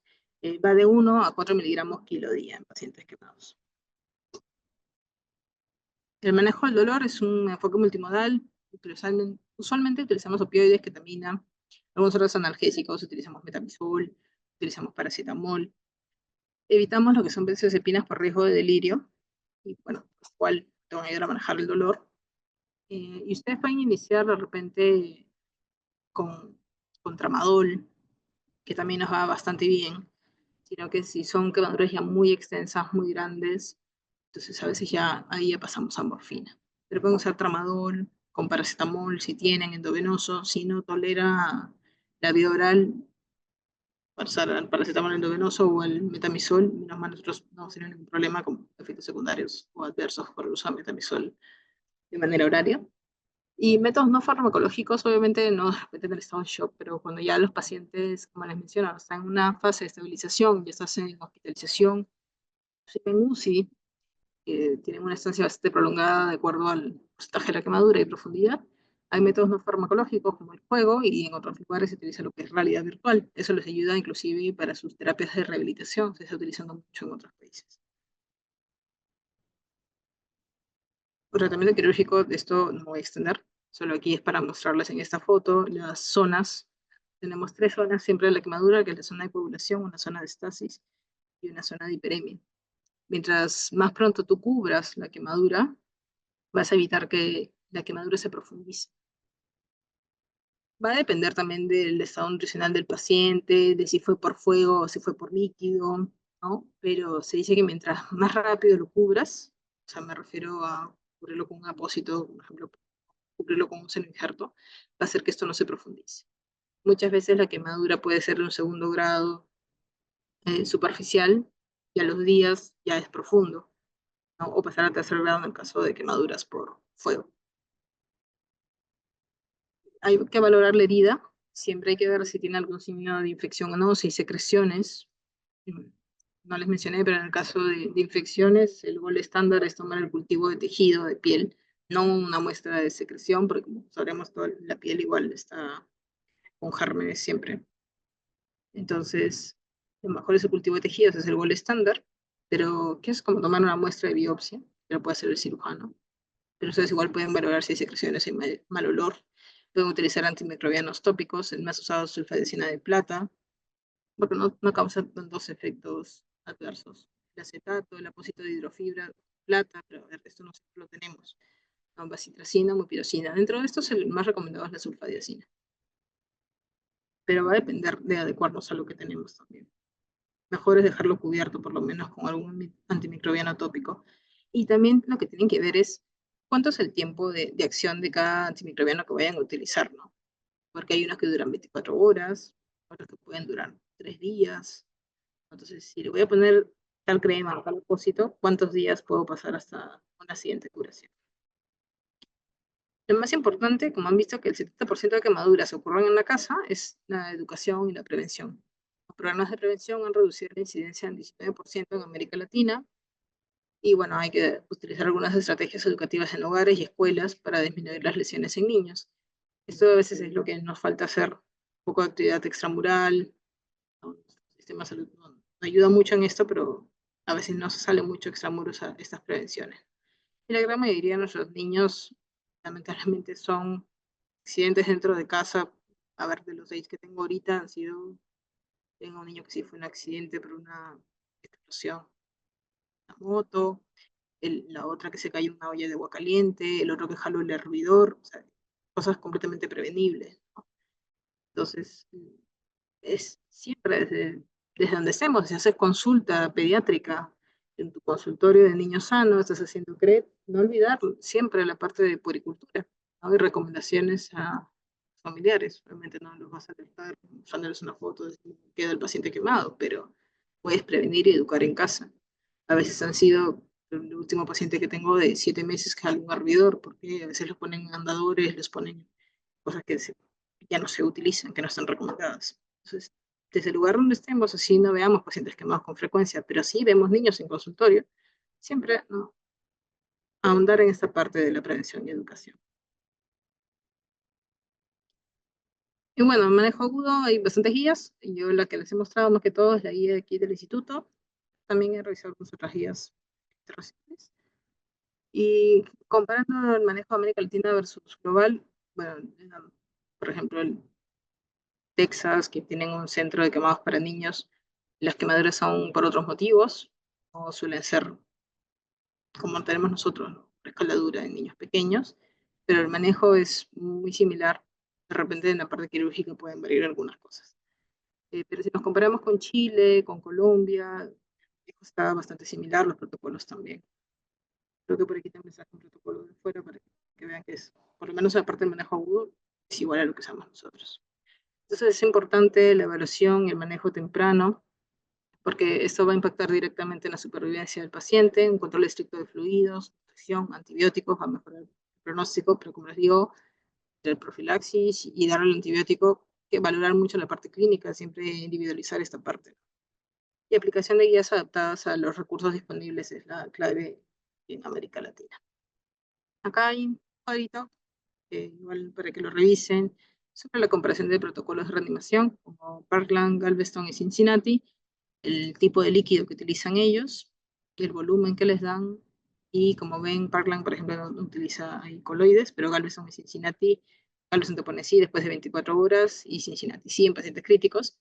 Va de 1 a 4 miligramos kilo día en pacientes quemados. El manejo del dolor es un enfoque multimodal. Usualmente utilizamos opioides, ketamina, algunos otros analgésicos, utilizamos metamizol, utilizamos paracetamol. Evitamos lo que son benzodiazepinas por riesgo de delirio, y bueno, lo cual te van a ayudar a manejar el dolor. Y ustedes pueden iniciar de repente con tramadol, que también nos va bastante bien, sino que si son quemaduras ya muy extensas, muy grandes, entonces a veces ya ahí ya pasamos a morfina. Pero pueden usar tramadol con paracetamol si tienen endovenoso, si no tolera la vía oral, para usar el paracetamol endovenoso o el metamizol, menos mal nosotros no vamos a tener ningún problema con efectos secundarios o adversos por el uso de metamizol de manera horaria. Y métodos no farmacológicos, obviamente no dependen del estado de shock, pero cuando ya los pacientes, como les mencionaba, están en una fase de estabilización, ya estás en hospitalización, en UCI, tienen una estancia bastante prolongada de acuerdo al porcentaje de la quemadura y profundidad. Hay métodos no farmacológicos como el juego y en otros lugares se utiliza lo que es realidad virtual. Eso les ayuda inclusive para sus terapias de rehabilitación, se está utilizando mucho en otros países. El tratamiento quirúrgico, de esto no voy a extender, solo aquí es para mostrarles en esta foto las zonas. Tenemos 3 zonas siempre de la quemadura, que es la zona de coagulación, una zona de estasis y una zona de hiperemia. Mientras más pronto tú cubras la quemadura, vas a evitar que la quemadura se profundice. Va a depender también del estado nutricional del paciente, de si fue por fuego o si fue por líquido, ¿no? Pero se dice que mientras más rápido lo cubras, o sea, me refiero a cubrirlo con un apósito, por ejemplo, cubrirlo con un seno injerto, va a hacer que esto no se profundice. Muchas veces la quemadura puede ser de un segundo grado superficial y a los días ya es profundo, ¿no? O pasar a tercer grado en el caso de quemaduras por fuego. Hay que valorar la herida, siempre hay que ver si tiene algún signo de infección o no, si hay secreciones. No les mencioné, pero en el caso de infecciones, el gol estándar es tomar el cultivo de tejido de piel, no una muestra de secreción, porque como sabremos, toda la piel igual está con gérmenes siempre. Entonces, lo mejor es el cultivo de tejidos, es el gol estándar, pero que es como tomar una muestra de biopsia, que lo puede hacer el cirujano. Pero ustedes igual pueden valorar si hay secreciones, hay mal olor. Pueden utilizar antimicrobianos tópicos, el más usado es sulfadecina de plata, porque no causa tantos efectos adversos. El acetato, el apósito de hidrofibra, plata, pero esto no lo tenemos. Ambacitracina, mupirocina. Dentro de estos, el más recomendado es la sulfadiacina. Pero va a depender de adecuarnos a lo que tenemos también. Mejor es dejarlo cubierto, por lo menos con algún antimicrobiano tópico. Y también lo que tienen que ver es cuánto es el tiempo de acción de cada antimicrobiano que vayan a utilizar, ¿no? Porque hay unos que duran 24 horas, otros que pueden durar 3 días. Entonces, si le voy a poner tal crema o tal apósito, ¿cuántos días puedo pasar hasta una siguiente curación? Lo más importante, como han visto que el 70% de quemaduras ocurren en la casa, es la educación y la prevención. Los programas de prevención han reducido la incidencia en 19% en América Latina. Y bueno, hay que utilizar algunas estrategias educativas en hogares y escuelas para disminuir las lesiones en niños. Esto a veces es lo que nos falta hacer, un poco de actividad extramural. ¿No? El sistema de salud no ayuda mucho en esto, pero a veces no se sale mucho extramuros a estas prevenciones. Y la gran mayoría de nuestros niños, lamentablemente, son accidentes dentro de casa. A ver, de los 6 que tengo ahorita han sido, tengo un niño que sí fue un accidente por una explosión, una moto, la otra que se cayó en una olla de agua caliente, el otro que jaló el hervidor, o sea, cosas completamente prevenibles, ¿no? Entonces, es siempre desde donde estemos, si haces consulta pediátrica en tu consultorio de niños sanos, estás haciendo CREP, no olvidar siempre la parte de puericultura, ¿no? Y recomendaciones a familiares. Obviamente no los vas a alertar usándoles una foto de cómo queda el paciente quemado, pero puedes prevenir y educar en casa. A veces han sido el último paciente que tengo de 7 meses que es algún hervidor, porque a veces los ponen en andadores, les ponen cosas que ya no se utilizan, que no están recomendadas. Entonces, desde el lugar donde estemos, así no veamos pacientes quemados con frecuencia, pero sí vemos niños en consultorio, siempre, ¿no?, ahondar en esta parte de la prevención y educación. Y bueno, en manejo agudo hay bastantes guías. Yo la que les he mostrado más que todo es la guía de aquí del instituto. También he revisado algunas otras guías internacionales. Y comparando el manejo de América Latina versus global, bueno, por ejemplo, el Texas, que tienen un centro de quemados para niños, las quemaduras son por otros motivos, o suelen ser como tenemos nosotros, ¿no?, escaladura en niños pequeños, pero el manejo es muy similar. De repente en la parte quirúrgica pueden variar algunas cosas. Pero si nos comparamos con Chile, con Colombia, está bastante similar, los protocolos también. Creo que por aquí también saco un protocolo de fuera para que vean que es, por lo menos la parte del manejo agudo, es igual a lo que usamos nosotros. Entonces es importante la evaluación y el manejo temprano, porque esto va a impactar directamente en la supervivencia del paciente, un control estricto de fluidos, nutrición, antibióticos, va a mejorar el pronóstico, pero como les digo, el profilaxis y darle el antibiótico, que valorar mucho la parte clínica, siempre individualizar esta parte. Y aplicación de guías adaptadas a los recursos disponibles es la clave en América Latina. Acá hay un cuadrito, igual para que lo revisen, sobre la comparación de protocolos de reanimación, como Parkland, Galveston y Cincinnati, el tipo de líquido que utilizan ellos, el volumen que les dan, y como ven, Parkland, por ejemplo, no utiliza coloides, pero Galveston y Cincinnati, Galveston te pone sí después de 24 horas, y Cincinnati sí en pacientes críticos.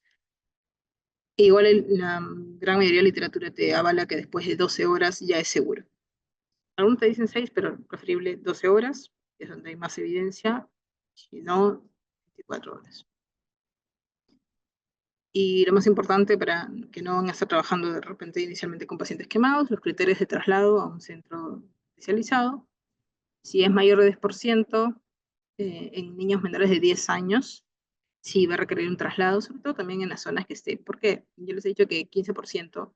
E igual la gran mayoría de la literatura te avala que después de 12 horas ya es seguro. Algunos te dicen 6, pero preferible 12 horas, que es donde hay más evidencia, si no, 24 horas. Y lo más importante para que no van a estar trabajando de repente inicialmente con pacientes quemados, los criterios de traslado a un centro especializado. Si es mayor de 10%, en niños menores de 10 años, sí va a requerir un traslado, sobre todo también en las zonas que esté. Porque yo les he dicho que 15%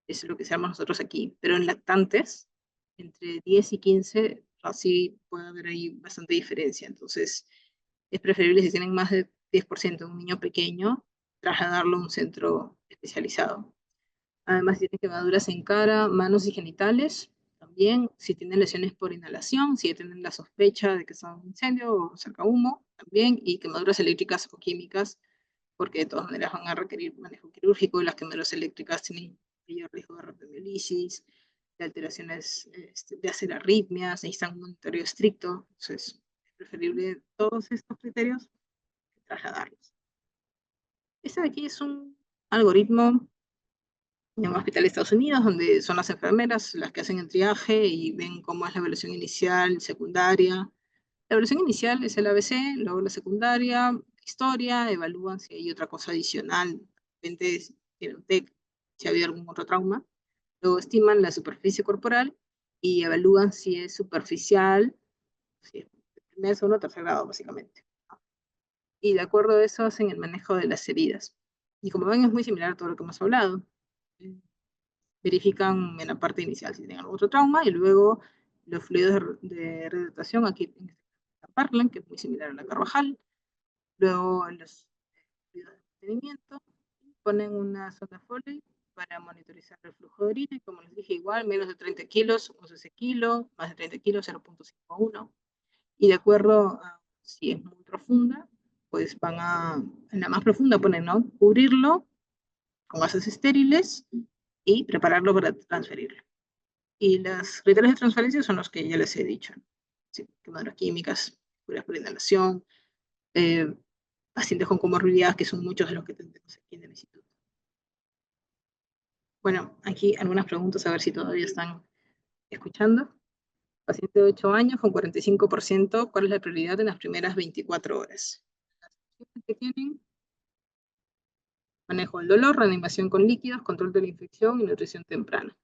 es lo que seamos nosotros aquí, pero en lactantes, entre 10 y 15, así puede haber ahí bastante diferencia. Entonces, es preferible si tienen más de 10% de un niño pequeño, trasladarlo a un centro especializado. Además, si tienen quemaduras en cara, manos y genitales, También, si tienen lesiones por inhalación, si tienen la sospecha de que son un incendio o saca humo, también, y quemaduras eléctricas o químicas, porque de todas maneras van a requerir manejo quirúrgico, y las quemaduras eléctricas tienen mayor riesgo de rabdomiólisis, de alteraciones, de hacer arritmias, necesitan un monitoreo estricto, entonces es preferible todos estos criterios trasladarlos. Este de aquí es un algoritmo en un hospital de Estados Unidos, donde son las enfermeras las que hacen el triaje y ven cómo es la evaluación inicial, secundaria. La evaluación inicial es el ABC, luego la secundaria, historia, evalúan si hay otra cosa adicional, de repente tiene un TEC, si ha habido algún otro trauma. Luego estiman la superficie corporal y evalúan si es superficial, si es de primer, segundo o tercer grado, básicamente. Y de acuerdo a eso hacen el manejo de las heridas. Y como ven, es muy similar a todo lo que hemos hablado. Verifican en la parte inicial si tienen algún otro trauma, y luego los fluidos de rehidratación, aquí en la Parkland, que es muy similar a la Carvajal. Luego los fluidos de mantenimiento, ponen una sonda Foley para monitorizar el flujo de orina, y como les dije, igual, menos de 30 kilos, 11 kilos, más de 30 kilos, 0.51. Y de acuerdo a si es muy profunda, pues van a, en la más profunda ponen, ¿no?, cubrirlo con gases estériles y prepararlo para transferirlo. Y los criterios de transferencia son los que ya les he dicho. Sí, quemaduras químicas, curas por inhalación, pacientes con comorbilidades, que son muchos de los que tenemos aquí en el instituto. Bueno, aquí algunas preguntas, a ver si todavía están escuchando. Paciente de 8 años con 45%, ¿cuál es la prioridad en las primeras 24 horas? Las que tienen: manejo del dolor, reanimación con líquidos, control de la infección y nutrición temprana.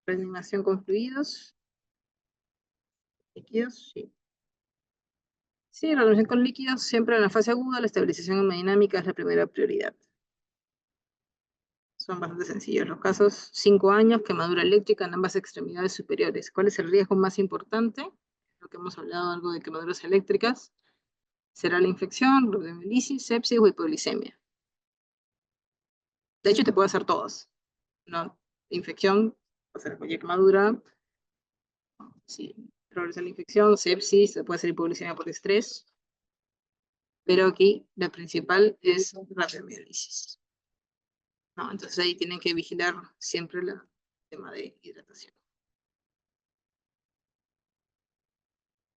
Reanimación con fluidos, líquidos, sí. Sí, reanimación con líquidos, siempre en la fase aguda, la estabilización hemodinámica es la primera prioridad. Son bastante sencillos los casos. 5 años, quemadura eléctrica en ambas extremidades superiores. ¿Cuál es el riesgo más importante? Lo que hemos hablado algo de quemaduras eléctricas. Será la infección, rabdomiólisis, sepsis o hipoglicemia. De hecho, te puede hacer todas, ¿no? Infección, puede ser cualquier quemadura. Sí, progresa la infección, sepsis, puede ser hipoglicemia por estrés. Pero aquí la principal es rabdomiólisis, ¿no? Entonces ahí tienen que vigilar siempre el tema de hidratación.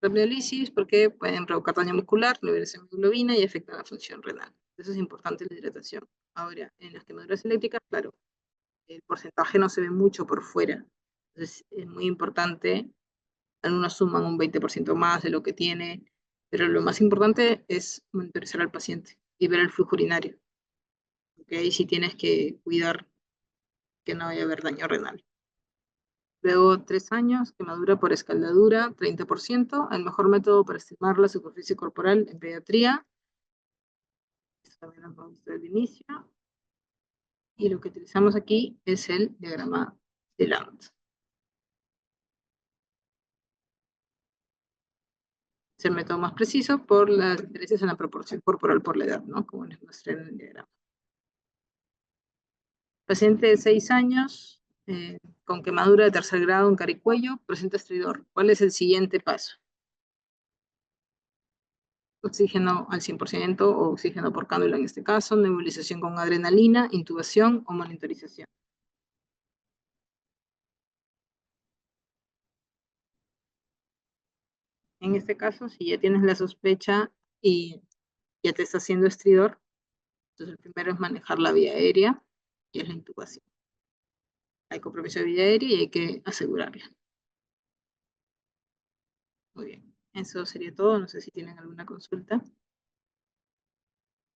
Rabdomiólisis porque pueden provocar daño muscular, niveles de hemoglobina y afectan la función renal. Eso es importante, la hidratación. Ahora, en las quemaduras eléctricas, claro, el porcentaje no se ve mucho por fuera. Entonces es muy importante, algunos suman un 20% más de lo que tiene, pero lo más importante es monitorizar al paciente y ver el flujo urinario. Porque ahí sí tienes que cuidar que no vaya a haber daño renal. Luego, 3 años, quemadura por escaldadura, 30%. El mejor método para estimar la superficie corporal en pediatría. Esto también lo hemos visto desde el inicio. Y lo que utilizamos aquí es el diagrama de Land. Es el método más preciso por las diferencias en la proporción corporal por la edad, ¿no?, como les mostré en el diagrama. Paciente de 6 años, con quemadura de tercer grado en cara y cuello, presenta estridor. ¿Cuál es el siguiente paso? Oxígeno al 100% o oxígeno por cánula en este caso, nebulización con adrenalina, intubación o monitorización. En este caso, si ya tienes la sospecha y ya te está haciendo estridor, entonces el primero es manejar la vía aérea y es la intubación. Hay compromiso de vía aérea y hay que asegurarla. Muy bien, eso sería todo. No sé si tienen alguna consulta.